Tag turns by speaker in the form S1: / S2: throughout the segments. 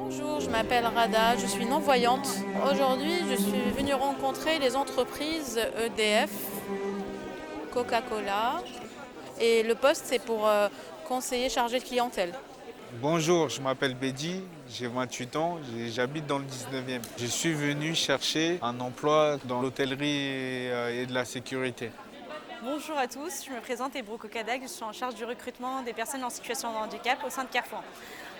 S1: Bonjour, je m'appelle Rada, je suis non-voyante. Aujourd'hui, je suis venue rencontrer les entreprises EDF, Coca-Cola et le poste c'est pour conseiller chargé de clientèle.
S2: Bonjour, je m'appelle Bédi, j'ai 28 ans, j'habite dans le 19e. Je suis venu chercher un emploi dans l'hôtellerie et de la sécurité.
S3: Bonjour à tous, je me présente Ebro Kokadag, je suis en charge du recrutement des personnes en situation de handicap au sein de Carrefour.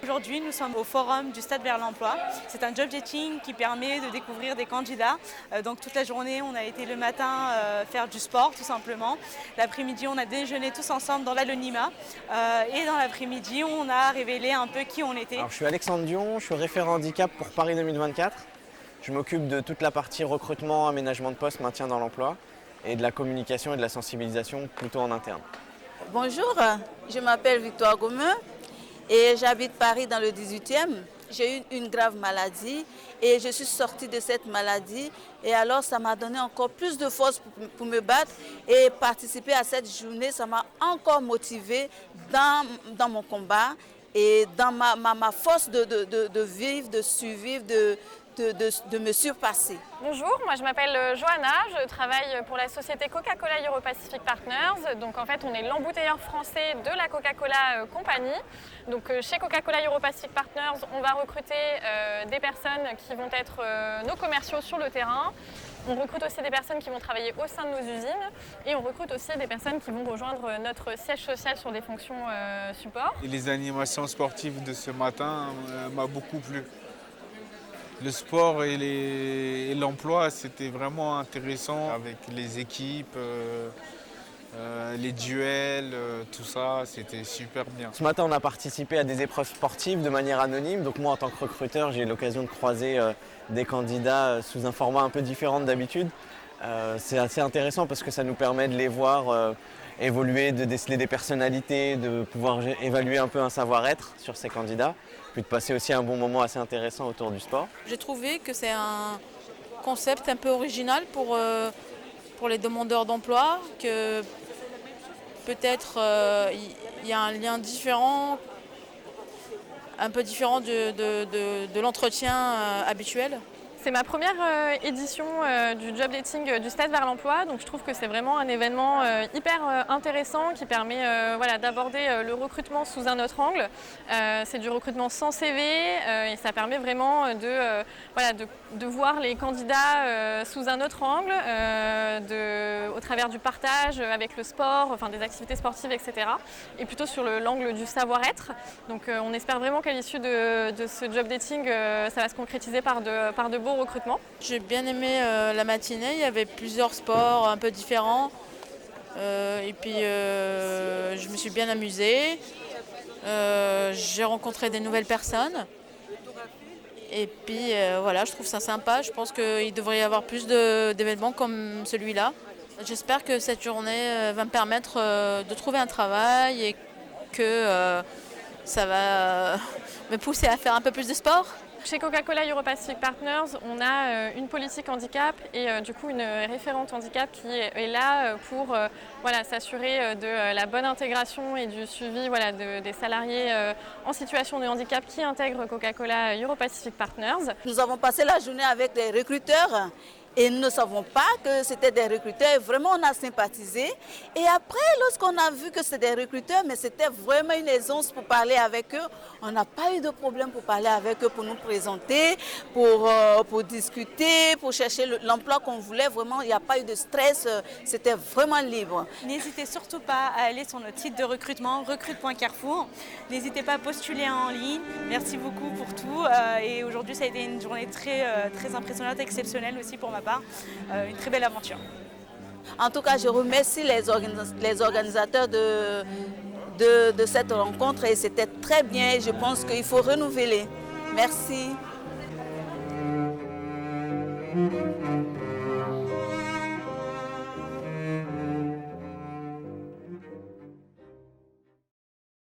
S3: Aujourd'hui, nous sommes au forum du Stade vers l'emploi. C'est un job dating qui permet de découvrir des candidats. Donc toute la journée, on a été le matin faire du sport tout simplement. L'après-midi, on a déjeuné tous ensemble dans l'anonymat. Et dans l'après-midi, on a révélé un peu qui on était.
S4: Alors, je suis Alexandre Dion, je suis référent handicap pour Paris 2024. Je m'occupe de toute la partie recrutement, aménagement de poste, maintien dans l'emploi et de la communication et de la sensibilisation plutôt en interne.
S5: Bonjour, je m'appelle Victoire Gomin et j'habite Paris dans le 18e. J'ai eu une grave maladie et je suis sortie de cette maladie et alors ça m'a donné encore plus de force pour me battre et participer à cette journée, ça m'a encore motivée dans mon combat et dans ma force de vivre, de survivre, de me surpasser.
S6: Bonjour, moi je m'appelle Johanna, je travaille pour la société Coca-Cola Euro-Pacific Partners. Donc en fait on est l'embouteilleur français de la Coca-Cola Company. Donc chez Coca-Cola Euro-Pacific Partners, on va recruter des personnes qui vont être nos commerciaux sur le terrain. On recrute aussi des personnes qui vont travailler au sein de nos usines et on recrute aussi des personnes qui vont rejoindre notre siège social sur des fonctions support.
S2: Et les animations sportives de ce matin m'ont beaucoup plu. Le sport et l'emploi, c'était vraiment intéressant avec les équipes, les duels, tout ça, c'était super bien.
S4: Ce matin, on a participé à des épreuves sportives de manière anonyme. Donc moi, en tant que recruteur, j'ai eu l'occasion de croiser des candidats sous un format un peu différent d'habitude. C'est assez intéressant parce que ça nous permet de les voir évoluer, de déceler des personnalités, de pouvoir évaluer un peu un savoir-être sur ces candidats, puis de passer aussi un bon moment assez intéressant autour du sport.
S1: J'ai trouvé que c'est un concept un peu original pour les demandeurs d'emploi, que peut-être il y a un lien différent, un peu différent de l'entretien habituel.
S6: C'est ma première édition du job dating du Stade vers l'emploi, donc je trouve que c'est vraiment un événement hyper intéressant qui permet d'aborder le recrutement sous un autre angle. C'est du recrutement sans CV et ça permet vraiment de voir les candidats sous un autre angle, au travers du partage avec le sport, enfin des activités sportives, etc. Et plutôt sur l'angle du savoir-être. Donc on espère vraiment qu'à l'issue de ce job dating, ça va se concrétiser par de beaux recrutement.
S1: J'ai bien aimé la matinée, il y avait plusieurs sports un peu différents et puis je me suis bien amusée. J'ai rencontré des nouvelles personnes et puis voilà, je trouve ça sympa. Je pense qu'il devrait y avoir plus d'événements comme celui-là. J'espère que cette journée va me permettre de trouver un travail et que ça va me pousser à faire un peu plus de sport.
S6: Chez Coca-Cola Euro-Pacific Partners, on a une politique handicap et du coup une référente handicap qui est là pour s'assurer de la bonne intégration et du suivi des salariés en situation de handicap qui intègrent Coca-Cola Euro-Pacific Partners.
S5: Nous avons passé la journée avec des recruteurs et nous ne savons pas que c'était des recruteurs. Vraiment, on a sympathisé. Et après, lorsqu'on a vu que c'était des recruteurs, mais c'était vraiment une aisance pour parler avec eux. On n'a pas eu de problème pour parler avec eux, pour nous présenter, pour discuter, pour chercher l'emploi qu'on voulait. Vraiment, il n'y a pas eu de stress. C'était vraiment libre.
S3: N'hésitez surtout pas à aller sur notre site de recrutement, recrute.carrefour. N'hésitez pas à postuler en ligne. Merci beaucoup pour tout. Et aujourd'hui, ça a été une journée très impressionnante, exceptionnelle aussi pour ma part. Une très belle aventure.
S5: En tout cas, je remercie les organisateurs de cette rencontre et c'était très bien. Je pense qu'il faut renouveler. Merci.